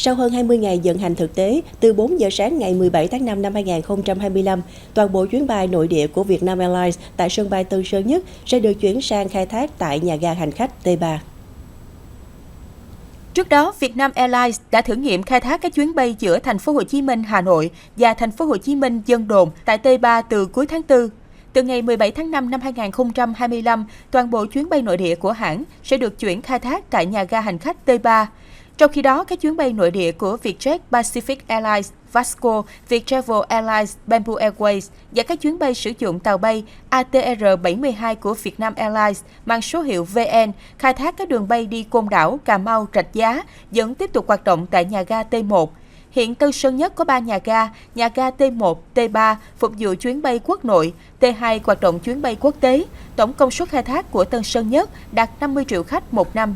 Sau hơn 20 ngày vận hành thực tế, từ 4 giờ sáng ngày 17 tháng 5 năm 2025, toàn bộ chuyến bay nội địa của Vietnam Airlines tại sân bay Tân Sơn Nhất sẽ được chuyển sang khai thác tại nhà ga hành khách T3. Trước đó, Vietnam Airlines đã thử nghiệm khai thác các chuyến bay giữa thành phố Hồ Chí Minh, Hà Nội và thành phố Hồ Chí Minh, Vân Đồn tại T3 từ cuối tháng 4. Từ ngày 17 tháng 5 năm 2025, toàn bộ chuyến bay nội địa của hãng sẽ được chuyển khai thác tại nhà ga hành khách T3. Trong khi đó, các chuyến bay nội địa của Vietjet Pacific Airlines, Vasco, Viettravel Airlines, Bamboo Airways và các chuyến bay sử dụng tàu bay ATR-72 của Vietnam Airlines mang số hiệu VN khai thác các đường bay đi Côn Đảo, Cà Mau, Rạch Giá vẫn tiếp tục hoạt động tại nhà ga T1. Hiện Tân Sơn Nhất có 3 nhà ga T1, T3 phục vụ chuyến bay quốc nội, T2 hoạt động chuyến bay quốc tế. Tổng công suất khai thác của Tân Sơn Nhất đạt 50 triệu khách một năm.